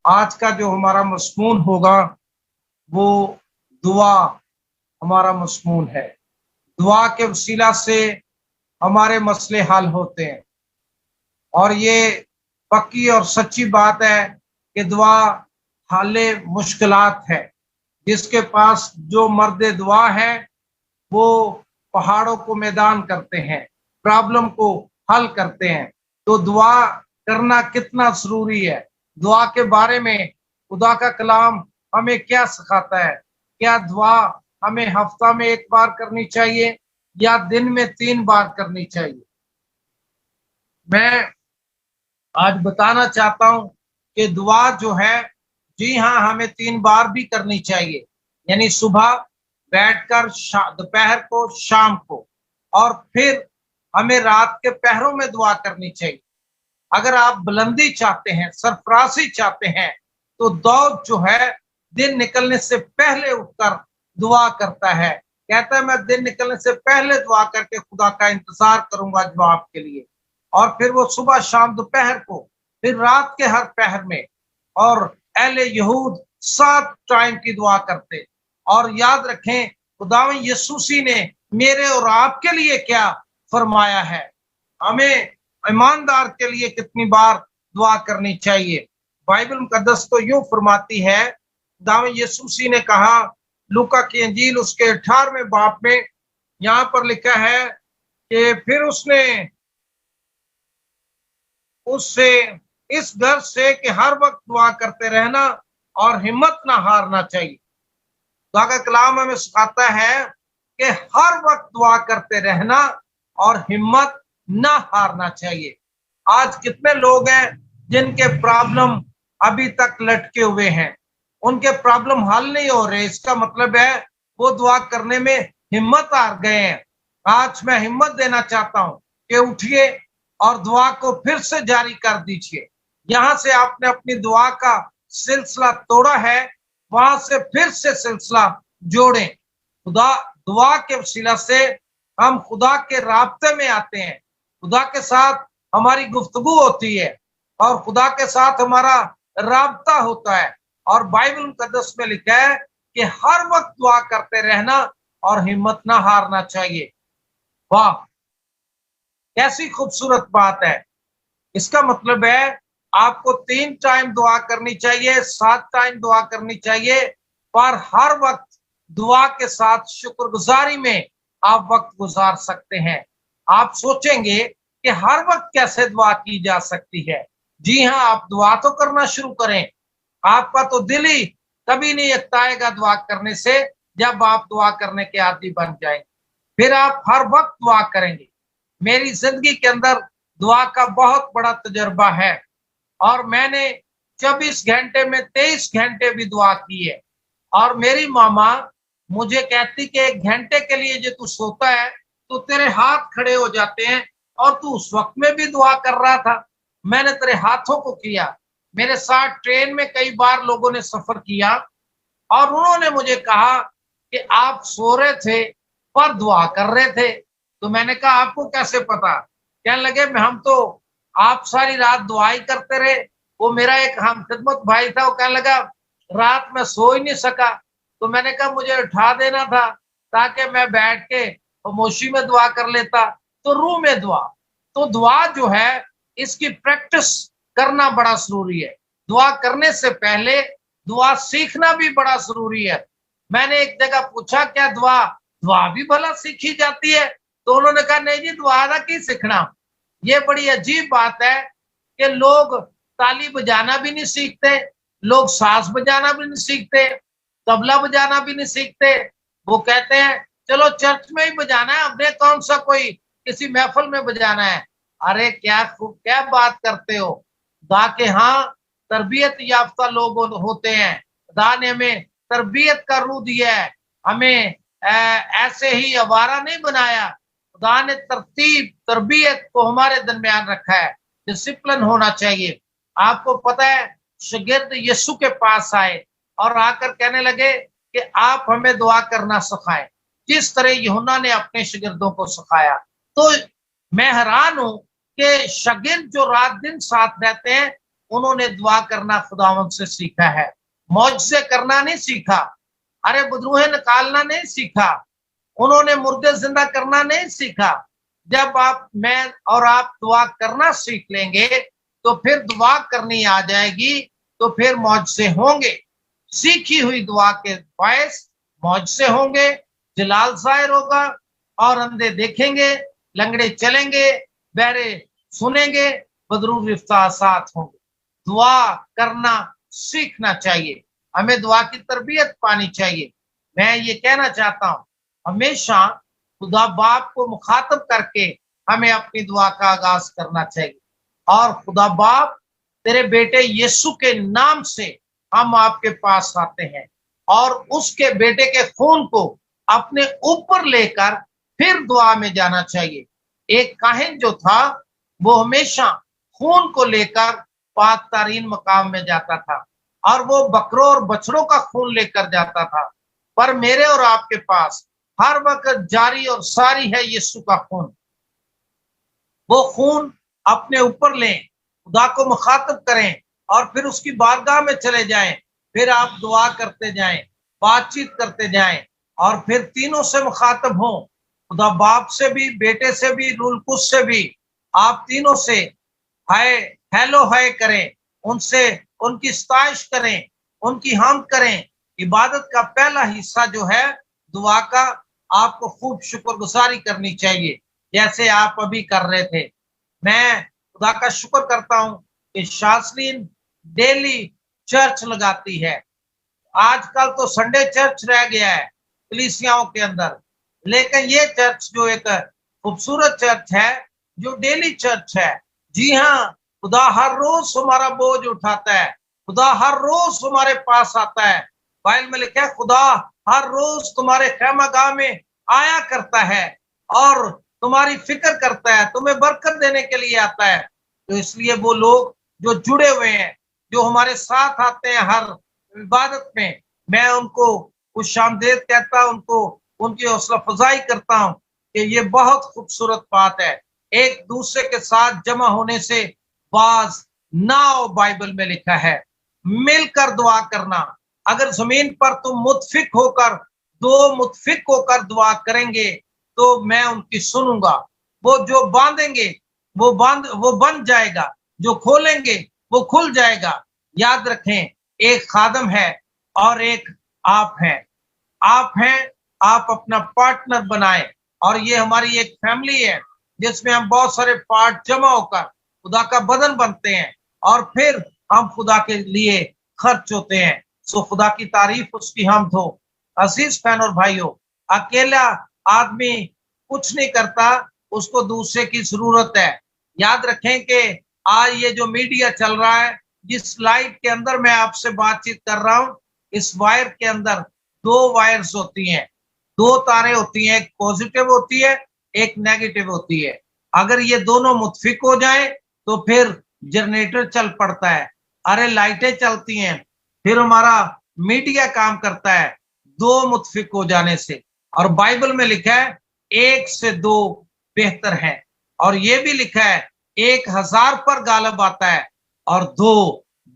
آج کا جو ہمارا مضمون ہوگا وہ دعا ہمارا مضمون ہے۔ دعا کے وسیلہ سے ہمارے مسئلے حل ہوتے ہیں، اور یہ پکی اور سچی بات ہے کہ دعا حل مشکلات ہے۔ جس کے پاس جو مرد دعا ہے وہ پہاڑوں کو میدان کرتے ہیں، پرابلم کو حل کرتے ہیں۔ تو دعا کرنا کتنا ضروری ہے۔ دعا کے بارے میں خدا کا کلام ہمیں کیا سکھاتا ہے؟ کیا دعا ہمیں ہفتہ میں 1 بار کرنی چاہیے یا دن میں 3 بار کرنی چاہیے؟ میں آج بتانا چاہتا ہوں کہ دعا جو ہے، جی ہاں، ہمیں 3 بار بھی کرنی چاہیے، یعنی صبح بیٹھ کر، دوپہر کو، شام کو، اور پھر ہمیں رات کے پہروں میں دعا کرنی چاہیے۔ اگر آپ بلندی چاہتے ہیں، سرفرازی چاہتے ہیں، تو داؤد جو ہے دن نکلنے سے پہلے اٹھ کر دعا کرتا ہے، کہتا ہے میں دن نکلنے سے پہلے دعا کر کے خدا کا انتظار کروں گا جواب کے لیے، اور پھر وہ صبح، شام، دوپہر کو، پھر رات کے ہر پہر میں۔ اور اہل یہود 7 ٹائم کی دعا کرتے۔ اور یاد رکھیں خداوند یسوع نے میرے اور آپ کے لیے کیا فرمایا ہے، ہمیں ایماندار کے لیے کتنی بار دعا کرنی چاہیے۔ بائبل مقدس تو یوں فرماتی ہے، خداوند یسوع نے کہا، لوکا کی انجیل اس کے 18ویں باب میں یہاں پر لکھا ہے کہ پھر اس نے اس سے اس ڈر سے کہ ہر وقت دعا کرتے رہنا اور ہمت نہ ہارنا چاہیے۔ خدا کا کلام ہمیں سکھاتا ہے کہ ہر وقت دعا کرتے رہنا اور ہمت نہ ہارنا چاہیے۔ آج کتنے لوگ ہیں جن کے پرابلم ابھی تک لٹکے ہوئے ہیں، ان کے پرابلم حل نہیں ہو رہے۔ اس کا مطلب ہے وہ دعا کرنے میں ہمت ہار گئے ہیں۔ آج میں ہمت دینا چاہتا ہوں کہ اٹھیے اور دعا کو پھر سے جاری کر دیجیے۔ یہاں سے آپ نے اپنی دعا کا سلسلہ توڑا ہے، وہاں سے پھر سے سلسلہ جوڑیں۔ خدا دعا کے وسیلہ سے ہم خدا کے رابطے میں آتے ہیں، خدا کے ساتھ ہماری گفتگو ہوتی ہے اور خدا کے ساتھ ہمارا رابطہ ہوتا ہے۔ اور بائبل مقدس میں لکھا ہے کہ ہر وقت دعا کرتے رہنا اور ہمت نہ ہارنا چاہیے۔ واہ، کیسی خوبصورت بات ہے۔ اس کا مطلب ہے آپ کو 3 ٹائم دعا کرنی چاہیے، 7 ٹائم دعا کرنی چاہیے، پر ہر وقت دعا کے ساتھ شکر گزاری میں آپ وقت گزار سکتے ہیں۔ آپ سوچیں گے کہ ہر وقت کیسے دعا کی جا سکتی ہے؟ جی ہاں، آپ دعا تو کرنا شروع کریں۔ آپ کا تو دل ہی کبھی نہیں اکتائے گا دعا کرنے سے جب آپ دعا کرنے کے عادی بن جائیں گے، پھر آپ ہر وقت دعا کریں گے۔ میری زندگی کے اندر دعا کا بہت بڑا تجربہ ہے، اور میں نے 24 گھنٹے میں 23 گھنٹے بھی دعا کی ہے۔ اور میری ماما مجھے کہتی کہ 1 گھنٹے کے لیے جو تو سوتا ہے تو تیرے ہاتھ کھڑے ہو جاتے ہیں، اور تو اس وقت میں بھی دعا کر رہا تھا۔ میں نے تیرے ہاتھوں کو کیا۔ میرے ساتھ ٹرین میں کئی بار لوگوں نے سفر کیا، اور انہوں نے مجھے کہا کہ آپ سو رہے تھے پر دعا کر رہے تھے۔ تو میں نے کہا آپ کو کیسے پتا؟ کہنے لگے ہم تو آپ ساری رات دعائی کرتے رہے۔ وہ میرا ایک ہم خدمت بھائی تھا، وہ کہنے لگا رات میں سو ہی نہیں سکا۔ تو میں نے کہا مجھے اٹھا دینا تھا تاکہ میں بیٹھ کے خاموشی میں دعا کر لیتا۔ تو روح میں دعا، تو دعا جو ہے اس کی پریکٹس کرنا بڑا ضروری ہے۔ دعا کرنے سے پہلے دعا سیکھنا بھی بڑا ضروری ہے۔ میں نے ایک جگہ پوچھا کیا دعا بھی بھلا سیکھی جاتی ہے؟ تو انہوں نے کہا نہیں جی، دعا نہ کی سیکھنا۔ یہ بڑی عجیب بات ہے کہ لوگ تالی بجانا بھی نہیں سیکھتے، لوگ ساز بجانا بھی نہیں سیکھتے، طبلہ بجانا بھی نہیں سیکھتے۔ وہ کہتے ہیں چلو چرچ میں ہی بجانا ہے، ہم نے کون سا کوئی کسی محفل میں بجانا ہے۔ ارے کیا بات کرتے ہو؟ خدا کے ہاں تربیت یافتہ لوگ ہوتے ہیں۔ خدا نے ہمیں تربیت کا روح دیا ہے، ہمیں ایسے ہی آوارہ نہیں بنایا۔ خدا نے تربیت کو ہمارے درمیان رکھا ہے۔ ڈسپلن ہونا چاہیے۔ آپ کو پتہ ہے شاگرد یسوع کے پاس آئے اور آ کر کہنے لگے کہ آپ ہمیں دعا کرنا سکھائیں جس طرح یوحنا نے اپنے شاگردوں کو سکھایا۔ تو میں حیران ہوں کہ شاگرد جو رات دن ساتھ رہتے ہیں انہوں نے دعا کرنا خداوند سے سیکھا ہے، معجزے کرنا نہیں سیکھا، ارے بدروہیں نکالنا نہیں سیکھا، انہوں نے مردے زندہ کرنا نہیں سیکھا۔ جب میں اور آپ دعا کرنا سیکھ لیں گے تو پھر دعا کرنی آ جائے گی، تو پھر معجزے ہوں گے۔ سیکھی ہوئی دعا کے باعث معجزے ہوں گے، جلال ظاہر ہوگا، اور اندھے دیکھیں گے، لنگڑے چلیں گے، بہرے سنیں گے، بدرو رفتہ ساتھ ہوں گے۔ دعا کرنا سیکھنا چاہیے، ہمیں دعا کی تربیت پانی چاہیے۔ میں یہ کہنا چاہتا ہوں، ہمیشہ خدا باپ کو مخاطب کر کے ہمیں اپنی دعا کا آغاز کرنا چاہیے، اور خدا باپ تیرے بیٹے یسو کے نام سے ہم آپ کے پاس آتے ہیں، اور اس کے بیٹے کے خون کو اپنے اوپر لے کر پھر دعا میں جانا چاہیے۔ ایک کاہن جو تھا وہ ہمیشہ خون کو لے کر پاک تارین مقام میں جاتا تھا، اور وہ بکروں اور بچڑوں کا خون لے کر جاتا تھا، پر میرے اور آپ کے پاس ہر وقت جاری اور ساری ہے یسوع کا خون۔ وہ خون اپنے اوپر لیں، خدا کو مخاطب کریں، اور پھر اس کی بارگاہ میں چلے جائیں، پھر آپ دعا کرتے جائیں، بات چیت کرتے جائیں، اور پھر تینوں سے مخاطب ہوں، خدا باپ سے بھی، بیٹے سے بھی، روح القدس سے بھی۔ آپ تینوں سے ہائے ہیلو ہائے کریں، ان سے ان کی ستائش کریں، ان کی حمد کریں۔ عبادت کا پہلا حصہ جو ہے دعا کا، آپ کو خوب شکر گزاری کرنی چاہیے، جیسے آپ ابھی کر رہے تھے۔ میں خدا کا شکر کرتا ہوں کہ شاسلین ڈیلی چرچ لگاتی ہے۔ آج کل تو سنڈے چرچ رہ گیا ہے کلیسیاؤں کے اندر، لیکن یہ چرچ جو ایک خوبصورت چرچ ہے، جو ڈیلی چرچ ہے۔ جی ہاں، خدا ہر روز ہمارا بوجھ اٹھاتا ہے، خدا ہر روز ہمارے پاس آتا ہے۔ بائبل میں لکھا ہے خدا ہر روز تمہارے خیمہ گاہ میں آیا کرتا ہے اور تمہاری فکر کرتا ہے، تمہیں برکت دینے کے لیے آتا ہے۔ تو اس لیے وہ لوگ جو جڑے ہوئے ہیں، جو ہمارے ساتھ آتے ہیں ہر عبادت میں، میں ان کو خوش آمدید کہتا ہوں، ان کو ان کی حوصلہ افزائی کرتا ہوں کہ یہ بہت خوبصورت بات ہے، ایک دوسرے کے ساتھ جمع ہونے سے باز نہ ہو۔ بائبل میں لکھا ہے مل کر دعا کرنا۔ اگر زمین پر تم متفق ہو کر، دو متفق ہو کر دعا کریں گے تو میں ان کی سنوں گا۔ وہ جو باندھیں گے وہ بند جائے گا، جو کھولیں گے وہ کھل جائے گا۔ یاد رکھیں، ایک خادم ہے اور ایک آپ ہیں۔ آپ اپنا پارٹنر بنائیں، اور یہ ہماری ایک فیملی ہے جس میں ہم بہت سارے پارٹ جمع ہو کر خدا کا بدن بنتے ہیں، اور پھر ہم خدا کے لیے خرچ ہوتے ہیں۔ سو خدا کی تعریف، اس کی حمد ہو۔ عزیز بہن اور بھائیو، اکیلا آدمی کچھ نہیں کرتا، اس کو دوسرے کی ضرورت ہے۔ یاد رکھیں کہ آج یہ جو میڈیا چل رہا ہے، جس لائٹ کے اندر میں آپ سے بات چیت کر رہا ہوں، اس وائر کے اندر دو وائرز ہوتی ہیں، دو تاریں ہوتی ہیں، ایک پوزیٹو ہوتی ہے، ایک نیگیٹو ہوتی ہے۔ اگر یہ دونوں متفق ہو جائیں تو پھر جنریٹر چل پڑتا ہے، ارے لائٹیں چلتی ہیں، پھر ہمارا میڈیا کام کرتا ہے دو متفق ہو جانے سے۔ اور بائبل میں لکھا ہے ایک سے دو بہتر ہے، اور یہ بھی لکھا ہے 1000 پر غالب آتا ہے اور 2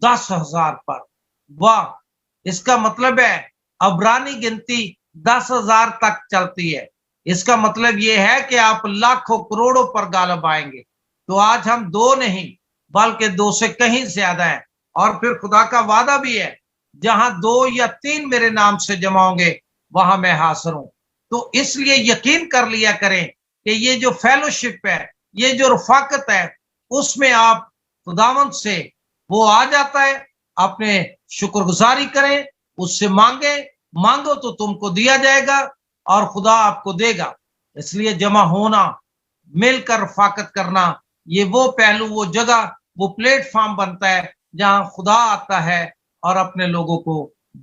10,000 پر۔ واہ! اس کا مطلب ہے عبرانی گنتی 10,000 تک چلتی ہے۔ اس کا مطلب یہ ہے کہ آپ لاکھوں کروڑوں پر غالب آئیں گے۔ تو آج ہم 2 نہیں بلکہ 2 سے کہیں زیادہ ہیں، اور پھر خدا کا وعدہ بھی ہے جہاں 2 یا 3 میرے نام سے جمع ہوں گے وہاں میں حاضر ہوں۔ تو اس لیے یقین کر لیا کریں کہ یہ جو فیلوشپ ہے، یہ جو رفاقت ہے، اس میں آپ خداوند سے وہ آ جاتا ہے۔ اپنے شکر گزاری کریں، اس سے مانگو تو تم کو دیا جائے گا، اور خدا آپ کو دے گا۔ اس لیے جمع ہونا، مل کر رفاقت کرنا، یہ وہ پہلو، وہ جگہ، وہ پلیٹ فارم بنتا ہے جہاں خدا آتا ہے اور اپنے لوگوں کو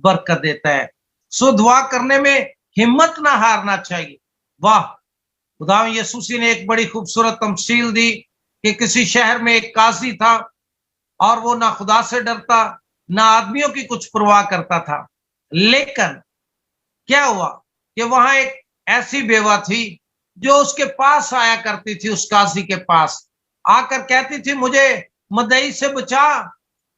برکت دیتا ہے۔ سو دعا کرنے میں ہمت نہ ہارنا چاہیے۔ واہ! خدا یسوع نے ایک بڑی خوبصورت تمثیل دی کہ کسی شہر میں ایک قاضی تھا، اور وہ نہ خدا سے ڈرتا، نہ آدمیوں کی کچھ پرواہ کرتا تھا۔ لیکن کیا ہوا کہ وہاں ایک ایسی بیوہ تھی جو اس کے پاس آیا کرتی تھی، اس قاضی کے پاس آ کر کہتی تھی مجھے مدعی سے بچا،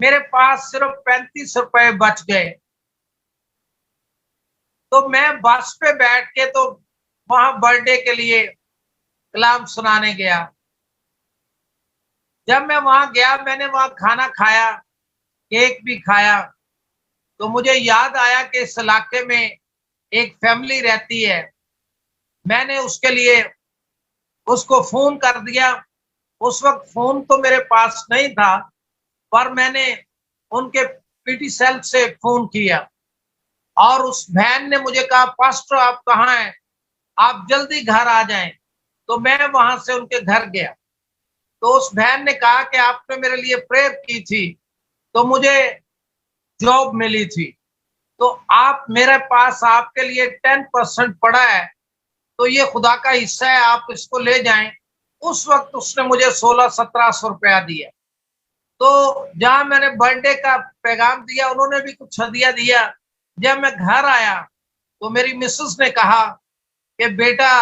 میرے پاس صرف 35 روپے بچ گئے. تو میں بس پہ بیٹھ کے تو وہاں برتھ ڈے کے لیے کلام سنانے گیا. جب میں وہاں گیا میں نے وہاں کھانا کھایا, کیک بھی کھایا, تو مجھے یاد آیا کہ اس علاقے میں ایک فیملی رہتی ہے. میں نے اس کے لیے اس کو فون کر دیا. اس وقت فون تو میرے پاس نہیں تھا, پر میں نے ان کے پی ٹی سیل سے فون کیا اور اس بہن نے مجھے کہا پاسٹر آپ کہاں ہیں, آپ جلدی گھر آ جائیں. تو میں وہاں سے ان کے گھر گیا. تو اس بہن نے کہا کہ آپ نے میرے لیے پریئر کی تھی تو مجھے جاب ملی تھی, تو آپ میرے پاس آپ کے لیے 10% پڑا ہے, تو یہ خدا کا حصہ ہے, آپ اس کو لے جائیں. اس وقت اس نے مجھے 1600-1700 روپیہ دیا. تو جہاں میں نے برتھ ڈے کا پیغام دیا انہوں نے بھی کچھ ہدیہ دیا. جب میں گھر آیا تو میری مسز نے کہا کہ بیٹا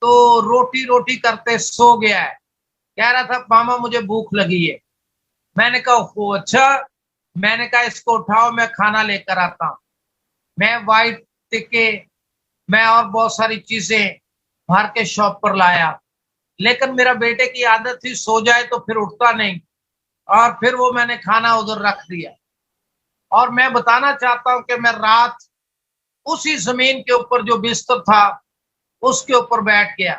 تو روٹی روٹی کرتے سو گیا ہے, کہہ رہا تھا ماما مجھے بھوک لگی ہے. میں نے کہا اچھا. میں نے کہا اس کو اٹھاؤ میں کھانا لے کر آتا ہوں. میں وائٹ ٹکے میں اور بہت ساری چیزیں بھر کے شاپ پر لایا, لیکن میرا بیٹے کی عادت تھی سو جائے تو پھر اٹھتا نہیں, اور پھر وہ میں نے کھانا ادھر رکھ دیا. اور میں بتانا چاہتا ہوں کہ میں رات اسی زمین کے اوپر جو بستر تھا اس کے اوپر بیٹھ گیا.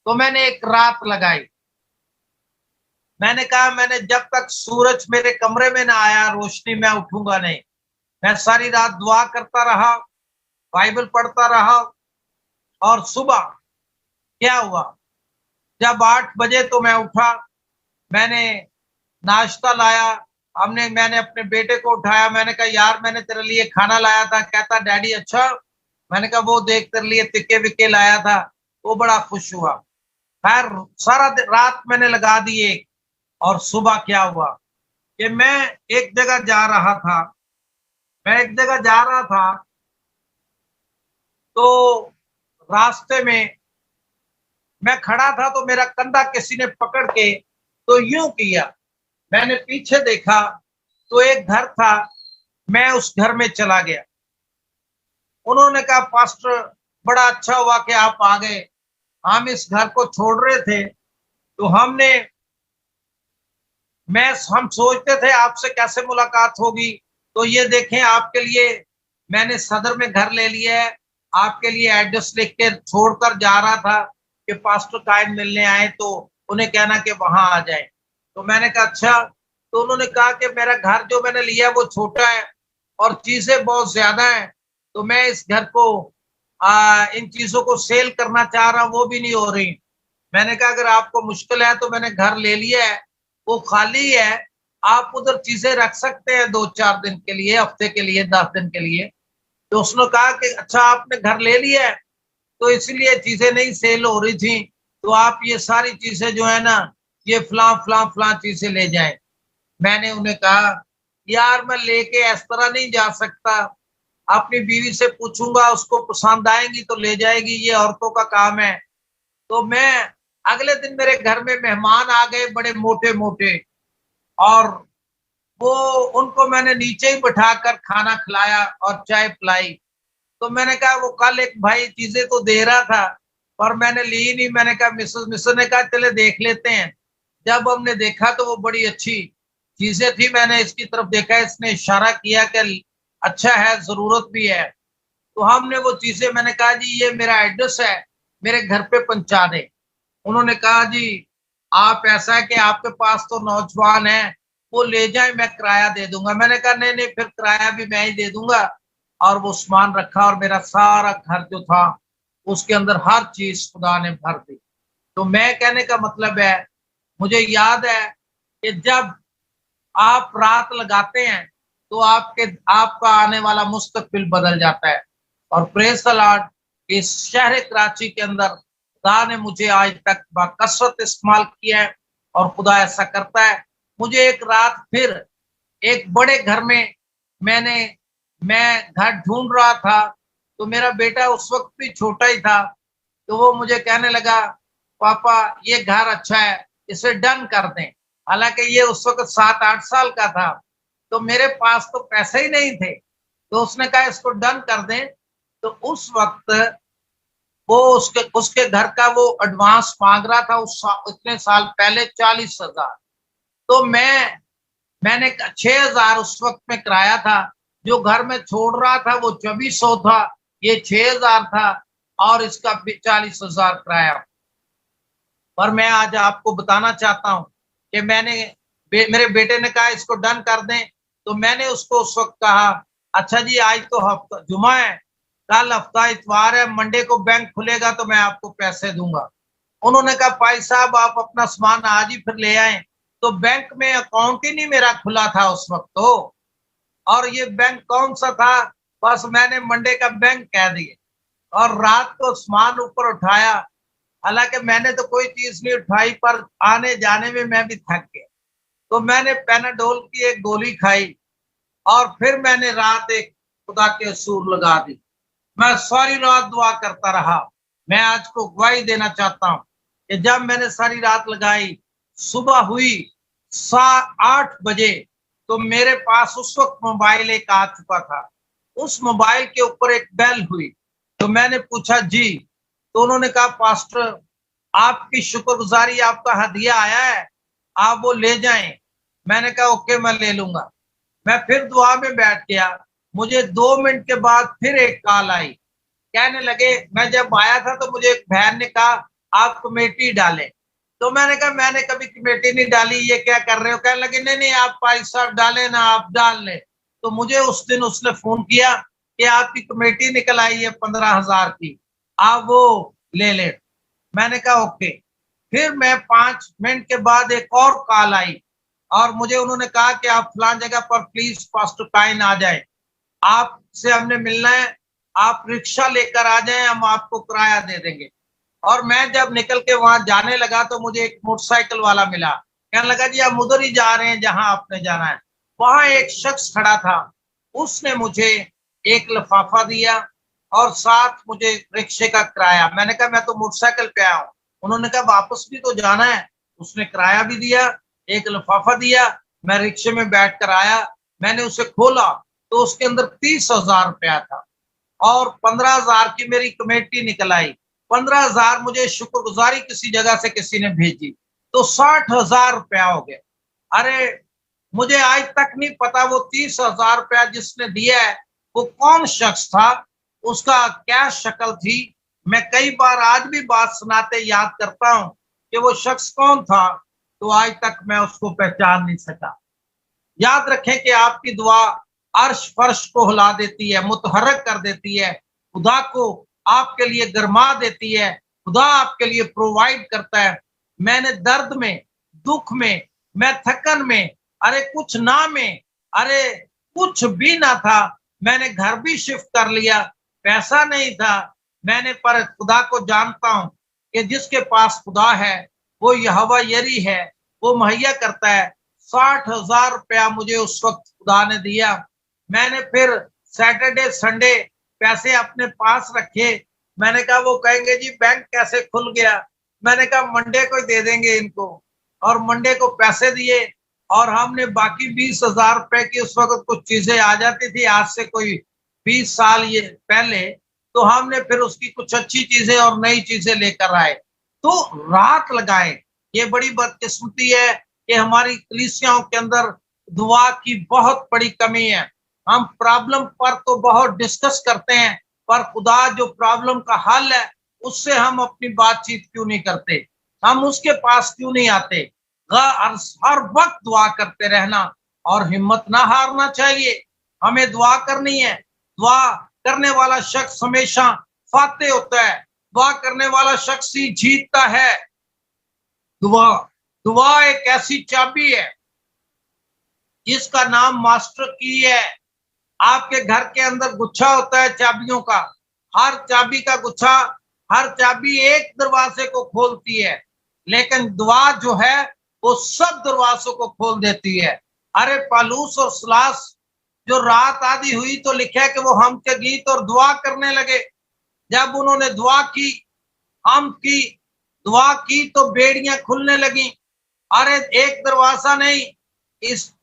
تو میں نے ایک رات لگائی. میں نے کہا میں نے جب تک سورج میرے کمرے میں نہ آیا روشنی میں اٹھوں گا نہیں. میں ساری رات دعا کرتا رہا, بائبل پڑھتا رہا. اور صبح کیا ہوا, جب 8 بجے تو میں اٹھا, میں نے ناشتہ لایا. میں نے اپنے بیٹے کو اٹھایا. میں نے کہا یار میں نے تیرے لیے کھانا لایا تھا. کہتا ڈیڈی اچھا. میں نے کہا وہ دیکھ تیرے لیے تکے وکے لایا تھا. وہ بڑا خوش ہوا. خیر سارا رات میں نے لگا دی. اور صبح کیا ہوا کہ میں ایک جگہ جا رہا تھا تو راستے میں کھڑا تھا تو میرا کندھا کسی نے پکڑ کے تو یوں کیا. میں نے پیچھے دیکھا تو ایک گھر تھا. میں اس گھر میں چلا گیا. انہوں نے کہا پاسٹر بڑا اچھا ہوا کہ آپ آ گئے, ہم اس گھر کو چھوڑ رہے تھے. تو ہم سوچتے تھے آپ سے کیسے ملاقات ہوگی. تو یہ دیکھیں آپ کے لیے میں نے صدر میں گھر لے لیا ہے. آپ کے لیے ایڈریس لکھ کے چھوڑ کر جا رہا تھا کہ پاسٹر قائم ملنے آئے تو انہیں کہنا کہ وہاں آ جائیں. تو میں نے کہا اچھا. تو انہوں نے کہا کہ میرا گھر جو میں نے لیا وہ چھوٹا ہے اور چیزیں بہت زیادہ ہیں, تو میں اس گھر کو ان چیزوں کو سیل کرنا چاہ رہا ہوں, وہ بھی نہیں ہو رہی. میں نے کہا اگر آپ کو مشکل ہے تو میں نے گھر لے لیا ہے, وہ خالی ہے, آپ ادھر چیزیں رکھ سکتے ہیں 2-4 دن کے لیے, ہفتے کے لیے, 10 دن کے لیے. تو اس نے کہا کہ اچھا آپ نے گھر لے لیا ہے تو اس لیے چیزیں نہیں سیل ہو رہی تھیں, تو آپ یہ ساری چیزیں جو ہے نا یہ فلاں چیزیں لے جائیں. میں نے انہیں کہا یار میں لے کے اس طرح نہیں جا سکتا, اپنی بیوی سے پوچھوں گا, اس کو پسند آئیں گی تو لے جائے گی, یہ عورتوں کا کام ہے. تو میں اگلے دن میرے گھر میں مہمان آ گئے بڑے موٹے موٹے, اور وہ ان کو میں نے نیچے ہی بٹھا کر کھانا کھلایا اور چائے پلائی. تو میں نے کہا وہ کل ایک بھائی چیزیں تو دے رہا تھا پر میں نے لی نہیں. میں نے کہا مسز نے کہا چلے دیکھ لیتے ہیں. جب ہم نے دیکھا تو وہ بڑی اچھی چیزیں تھی. میں نے اس کی طرف دیکھا, اس نے اشارہ کیا کہ اچھا ہے, ضرورت بھی ہے. تو ہم نے وہ چیزیں, میں نے کہا جی یہ میرا ایڈریس ہے, میرے گھر پہ پہنچا دیں. انہوں نے کہا جی آپ ایسا ہے کہ آپ کے پاس تو نوجوان ہیں, وہ لے جائیں میں کرایہ دے دوں گا. میں نے کہا نہیں پھر کرایہ بھی میں ہی دے دوں گا. اور وہ سامان رکھا اور میرا سارا گھر جو تھا اس کے اندر ہر چیز خدا نے بھر دی. تو میں کہنے کا مطلب ہے مجھے یاد ہے کہ جب آپ رات لگاتے ہیں تو آپ کا آنے والا مستقبل بدل جاتا ہے. اور پریز دی لارڈ, اس شہر کراچی کے اندر خدا نے مجھے آج تک بکثرت استعمال کیا ہے, اور خدا ایسا کرتا ہے. مجھے ایک رات پھر ایک بڑے گھر میں میں گھر ڈھونڈ رہا تھا, تو میرا بیٹا اس وقت بھی چھوٹا ہی تھا, تو وہ مجھے کہنے لگا پاپا یہ گھر اچھا ہے, اسے ڈن کر دیں. حالانکہ یہ اس وقت 7-8 سال کا تھا. تو میرے پاس تو پیسے ہی نہیں تھے، تو اس نے کہا اس کو ڈن کر دیں. تو اس وقت وہ اس کے گھر کا وہ ایڈوانس مانگ رہا تھا اتنے سال پہلے 40,000. تو میں نے 6,000 اس وقت میں کرایہ تھا، جو گھر میں چھوڑ رہا تھا وہ 2,400 تھا، یہ 6,000 تھا اور اس کا 40,000 کرایہ. پر میں آج آپ کو بتانا چاہتا ہوں کہ میرے بیٹے نے کہا اس کو ڈن کر دیں. تو میں نے اس کو اس وقت کہا اچھا جی آج تو ہفتہ جمعہ ہے، کل ہفتہ اتوار ہے، منڈے کو بینک کھلے گا تو میں آپ کو پیسے دوں گا. انہوں نے کہا بھائی صاحب آپ اپنا سامان آج ہی پھر لے آئیں. تو بینک میں اکاؤنٹ ہی نہیں میرا کھلا تھا اس وقت تو، اور یہ بینک کون سا تھا، بس میں نے منڈے کا بینک کہہ دیا اور رات کو سامان اوپر اٹھایا. حالانکہ میں نے تو کوئی چیز نہیں اٹھائی، پر آنے جانے میں بھی تھک گیا. تو میں نے پیناڈول کی ایک گولی کھائی اور پھر میں نے رات ایک خدا کے اصول لگا دی. میں ساری رات دعا کرتا رہا. میں آج کو گواہی دینا چاہتا ہوں کہ جب میں نے ساری رات لگائی، صبح ہوئی 8 بجے تو میرے پاس اس وقت موبائل ایک آ چکا تھا. اس موبائل کے اوپر ایک بیل ہوئی تو میں نے پوچھا جی. تو انہوں نے کہا پاسٹر آپ کی شکر گزاری، آپ کا ہدیہ آیا ہے، آپ وہ لے جائیں. میں نے کہا اوکے میں لے لوں گا. میں پھر دعا میں بیٹھ گیا. مجھے 2 منٹ کے بعد پھر ایک کال آئی. کہنے لگے، میں جب آیا تھا تو مجھے ایک بہن نے کہا آپ کمیٹی ڈالیں. تو میں نے کہا میں نے کبھی کمیٹی نہیں ڈالی، یہ کیا کر رہے ہو؟ کہنے لگے نہیں آپ بھائی صاحب ڈالیں نا، آپ ڈال لیں. تو مجھے اس دن اس نے فون کیا کہ آپ کی کمیٹی نکل آئی ہے 15,000 کی، آپ وہ لے لیں. میں نے کہا اوکے. پھر میں 5 منٹ کے بعد ایک اور کال آئی اور مجھے انہوں نے کہا کہ آپ فلان جگہ پر پلیز پاسٹر کائن آ جائیں، آپ سے ہم نے ملنا ہے، آپ رکشہ لے کر آ جائیں، ہم آپ کو کرایہ دے دیں گے. اور میں جب نکل کے وہاں جانے لگا تو مجھے ایک موٹر سائیکل والا ملا. کہنے لگا جی ہم ادھر ہی جا رہے ہیں جہاں آپ نے جانا ہے. وہاں ایک شخص کھڑا تھا، اس نے مجھے ایک لفافہ دیا اور ساتھ مجھے رکشے کا کرایہ. میں نے کہا میں تو موٹر سائیکل پہ آیا ہوں. انہوں نے کہا واپس بھی تو جانا ہے. اس نے کرایہ بھی دیا، ایک لفافہ دیا. میں رکشے میں بیٹھ کر آیا. میں نے اسے کھولا تو اس کے اندر 30,000 روپیہ تھا اور 15,000 کی میری کمیٹی نکل آئی. 15,000 مجھے شکر گزاری کسی جگہ سے کسی نے بھیجی تو 60,000 روپیہ ہو گیا. ارے مجھے آج تک نہیں پتا وہ 30,000 روپیہ جس نے دیا ہے وہ کون شخص تھا، اس کا کیا شکل تھی. میں کئی بار آج بھی بات سناتے یاد کرتا ہوں کہ وہ شخص کون تھا، تو آج تک میں اس کو پہچان نہیں سکا. یاد رکھیں کہ آپ کی دعا عرش فرش کو ہلا دیتی ہے، متحرک کر دیتی ہے، خدا کو آپ کے لیے گرما دیتی ہے، خدا آپ کے لیے پرووائڈ کرتا ہے. میں نے درد میں، دکھ میں تھکن میں، ارے کچھ نہ میں، ارے کچھ بھی نہ تھا، میں نے گھر بھی شفٹ کر لیا، پیسہ نہیں تھا. میں نے پر خدا کو جانتا ہوں کہ جس کے پاس خدا ہے وہ یہوہ یری ہے، وہ مہیا کرتا ہے. 60,000 روپیہ مجھے اس وقت خدا نے دیا. میں نے پھر سیٹرڈے سنڈے پیسے اپنے پاس رکھے. میں نے کہا وہ کہیں گے جی بینک کیسے کھل گیا. میں نے کہا منڈے کو دے دیں گے ان کو، اور منڈے کو پیسے دیے اور ہم نے باقی 20,000 روپے کی اس وقت کچھ چیزیں آ جاتی تھی، آج سے کوئی 20 سال یہ پہلے، تو ہم نے پھر اس کی کچھ اچھی چیزیں اور نئی چیزیں لے کر آئے. تو رات لگائے. یہ بڑی بدقسمتی ہے کہ ہماری کلیسیاؤں کے اندر دعا کی بہت بڑی کمی ہے. ہم پرابلم پر تو بہت ڈسکس کرتے ہیں، پر خدا جو پرابلم کا حل ہے اس سے ہم اپنی بات چیت کیوں نہیں کرتے، ہم اس کے پاس کیوں نہیں آتے. ہر وقت دعا کرتے رہنا اور ہمت نہ ہارنا چاہیے. ہمیں دعا کرنی ہے. دعا کرنے والا شخص ہمیشہ فاتح ہوتا ہے. دعا کرنے والا شخص ہی جیتتا ہے. دعا ایک ایسی چابی ہے جس کا نام ماسٹر کی ہے. آپ کے گھر کے اندر گچھا ہوتا ہے چابیوں کا، ہر چابی کا گچھا، ہر چابی ایک دروازے کو کھولتی ہے، لیکن دعا جو ہے وہ سب دروازوں کو کھول دیتی ہے. ارے پالوس اور سلاس جو رات آدھی ہوئی تو لکھا کہ وہ ہم کے گیت اور دعا کرنے لگے. جب انہوں نے دعا کی، ہم کی دعا کی تو بیڑیاں کھلنے لگیں. ارے ایک دروازہ نہیں، اس